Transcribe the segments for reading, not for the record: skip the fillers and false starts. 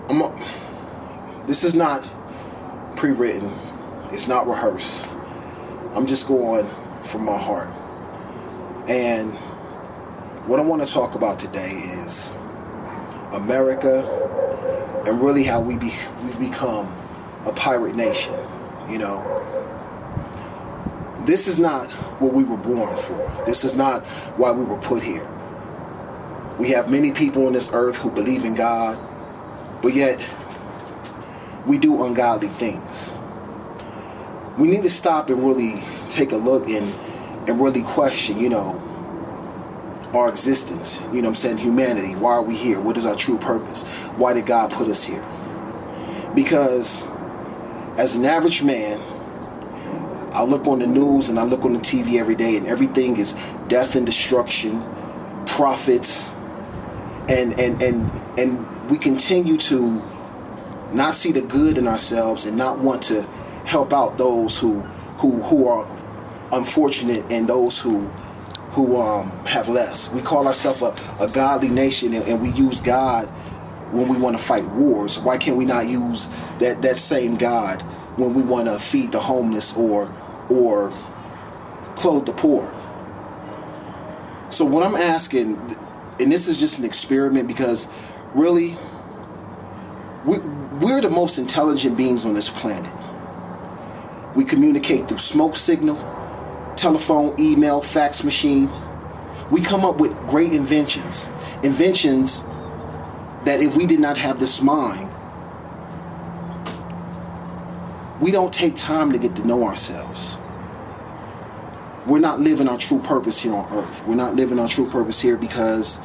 know, this is not pre-written. It's not rehearsed. I'm just going from my heart. And what I want to talk about today is America and really how we've become a pirate nation. You know, this is not what we were born for. This is not why we were put here. We have many people on this earth who believe in God, but yet we do ungodly things. We need to stop and really take a look and really question, you know, our existence. You know what I'm saying? Humanity. Why are we here? What is our true purpose? Why did God put us here? Because as an average man, I look on the news and I look on the TV every day, and everything is death and destruction, profits, and we continue to not see the good in ourselves and not want to help out those who are unfortunate and those who have less. We call ourselves a godly nation, and we use God when we want to fight wars. Why can't we not use that same God when we want to feed the homeless or clothe the poor? So what I'm asking, and this is just an experiment, because really we're the most intelligent beings on this planet. We communicate through smoke signal, telephone, email, fax machine. We come up with great inventions that if we did not have this mind, we don't take time to get to know ourselves. We're not living our true purpose here on earth. We're not living our true purpose here because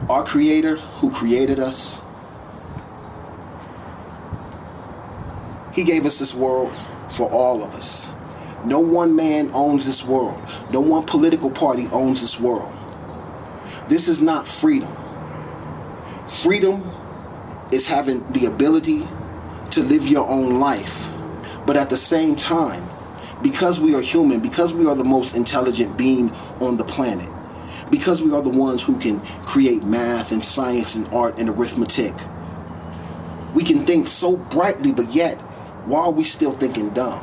our Creator, who created us, He gave us this world for all of us. No one man owns this world. No one political party owns this world. This is not freedom. Freedom is having the ability to live your own life. But at the same time, because we are human, because we are the most intelligent being on the planet, because we are the ones who can create math and science and art and arithmetic, we can think so brightly, but yet, why are we still thinking dumb?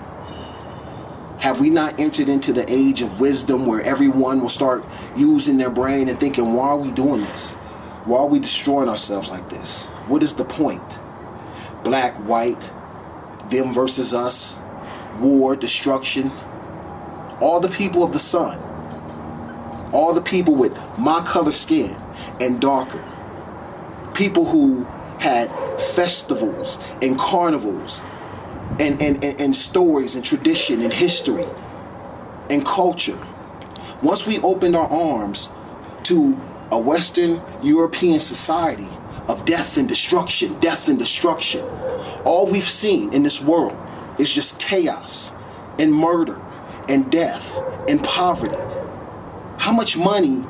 Have we not entered into the age of wisdom where everyone will start using their brain and thinking, why are we doing this? Why are we destroying ourselves like this? What is the point? Black, white, them versus us, war, destruction. All the people of the sun, all the people with my color skin and darker, people who had festivals and carnivals and stories and tradition and history and culture. Once we opened our arms to a Western European society of death and destruction, all we've seen in this world is just chaos and murder and death and poverty. How much money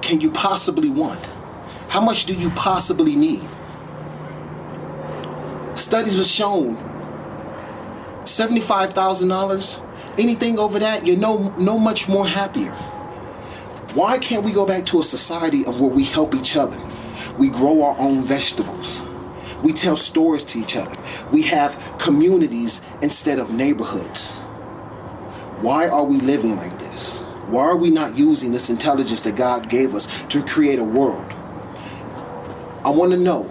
can you possibly want? How much do you possibly need? Studies have shown $75,000, anything over that, you're no much more happier. Why can't we go back to a society of where we help each other? We grow our own vegetables. We tell stories to each other. We have communities instead of neighborhoods. Why are we living like this? Why are we not using this intelligence that God gave us to create a world? I want to know,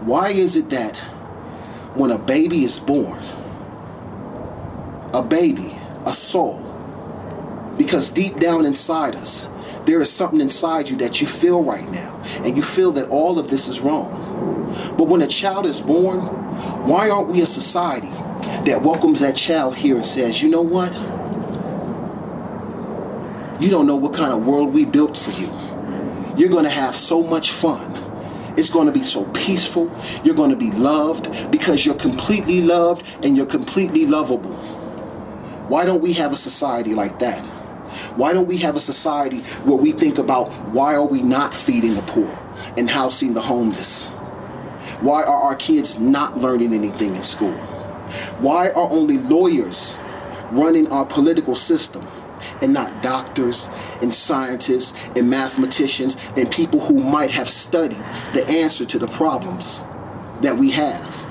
why is it that when a baby is born, a baby, a soul, because deep down inside us, there is something inside you that you feel right now, and you feel that all of this is wrong. But when a child is born, why aren't we a society that welcomes that child here and says, you know what? You don't know what kind of world we built for you. You're going to have so much fun. It's going to be so peaceful. You're going to be loved because you're completely loved and you're completely lovable. Why don't we have a society like that? Why don't we have a society where we think about why are we not feeding the poor and housing the homeless? Why are our kids not learning anything in school? Why are only lawyers running our political system and not doctors and scientists and mathematicians and people who might have studied the answer to the problems that we have.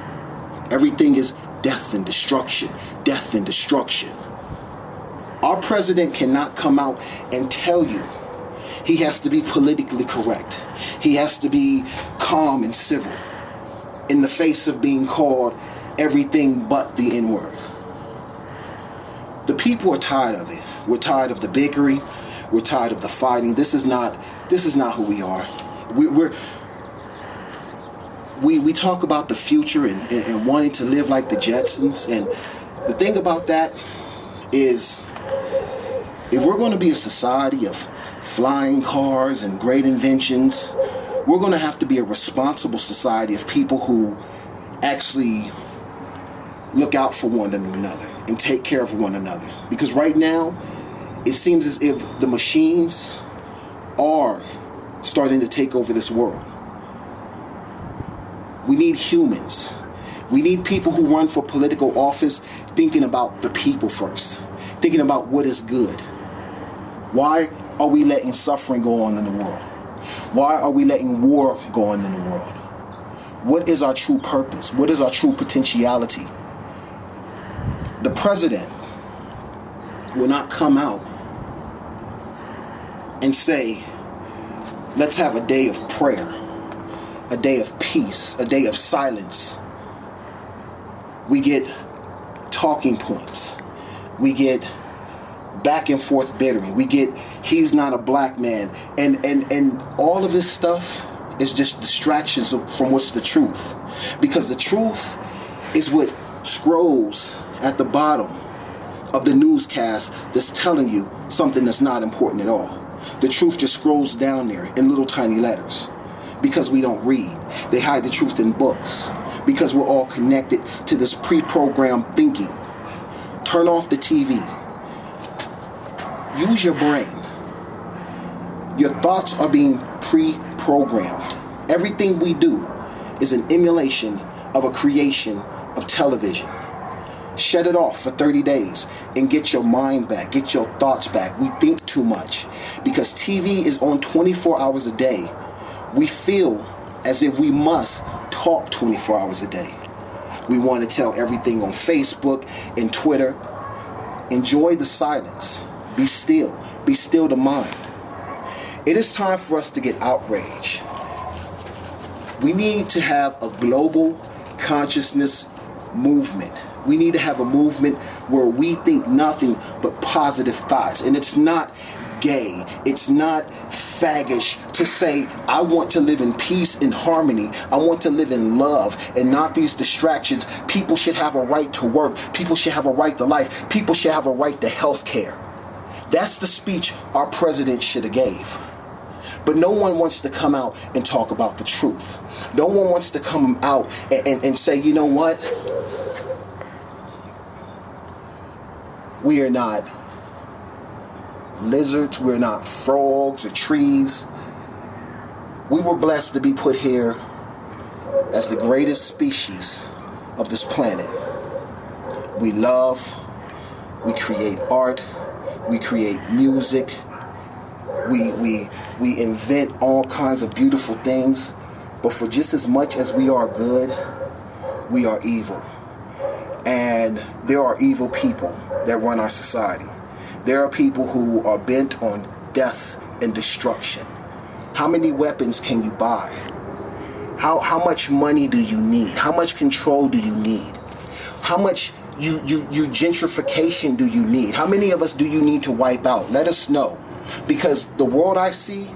Everything is death and destruction, death and destruction. Our president cannot come out and tell you he has to be politically correct. He has to be calm and civil in the face of being called everything but the N-word. The people are tired of it. We're tired of the bickering. We're tired of the fighting. This is not who we are. We talk about the future and wanting to live like the Jetsons. And the thing about that is, if we're going to be a society of flying cars and great inventions, we're going to have to be a responsible society of people who actually look out for one another and take care of one another. Because right now, it seems as if the machines are starting to take over this world. We need humans. We need people who run for political office thinking about the people first, thinking about what is good. Why are we letting suffering go on in the world? Why are we letting war go on in the world? What is our true purpose? What is our true potentiality? The president will not come out and say, let's have a day of prayer, a day of peace, a day of silence. We get talking points. We get back and forth bittering. We get, he's not a black man. And all of this stuff is just distractions from what's the truth. Because the truth is what scrolls at the bottom of the newscast that's telling you something that's not important at all. The truth just scrolls down there in little tiny letters. Because we don't read. They hide the truth in books. Because we're all connected to this pre-programmed thinking. Turn off the TV. Use your brain. Your thoughts are being pre-programmed. Everything we do is an emulation of a creation of television. Shut it off for 30 days and get your mind back, get your thoughts back. We think too much because TV is on 24 hours a day. We feel as if we must talk 24 hours a day. We want to tell everything on Facebook and Twitter. Enjoy the silence. Be still. Be still the mind. It is time for us to get outraged. We need to have a global consciousness movement. We need to have a movement where we think nothing but positive thoughts. And it's not gay. It's not faggish to say, I want to live in peace and harmony. I want to live in love and not these distractions. People should have a right to work. People should have a right to life. People should have a right to health care. That's the speech our president should have gave. But no one wants to come out and talk about the truth. No one wants to come out and say, you know what? We are not lizards. We're not frogs or trees. We were blessed to be put here as the greatest species of this planet. We love. We create art. We create music. We invent all kinds of beautiful things. But for just as much as we are good, we are evil. And there are evil people that run our society. There are people who are bent on death and destruction. How many weapons can you buy? How much money do you need? How much control do you need? How much you gentrification do you need? How many of us do you need to wipe out? Let us know. Because the world I see,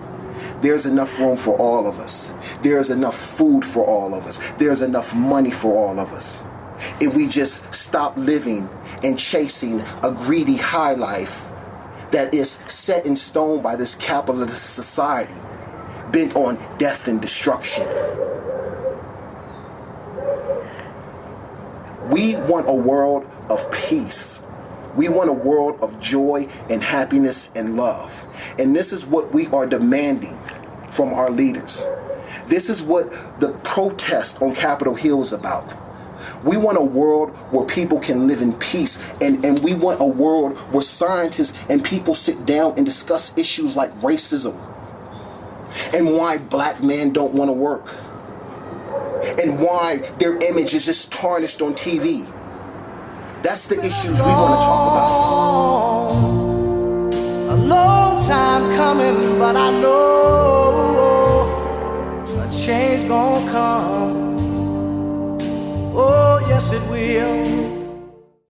there's enough room for all of us. There's enough food for all of us. There's enough money for all of us. If we just stop living and chasing a greedy high life that is set in stone by this capitalist society bent on death and destruction. We want a world of peace. We want a world of joy and happiness and love. And this is what we are demanding from our leaders. This is what the protest on Capitol Hill is about. We want a world where people can live in peace. And we want a world where scientists and people sit down and discuss issues like racism and why black men don't want to work and why their image is just tarnished on TV. That's the issues we want to talk about. A long time coming, but I know a change gonna come. Oh, yes it will.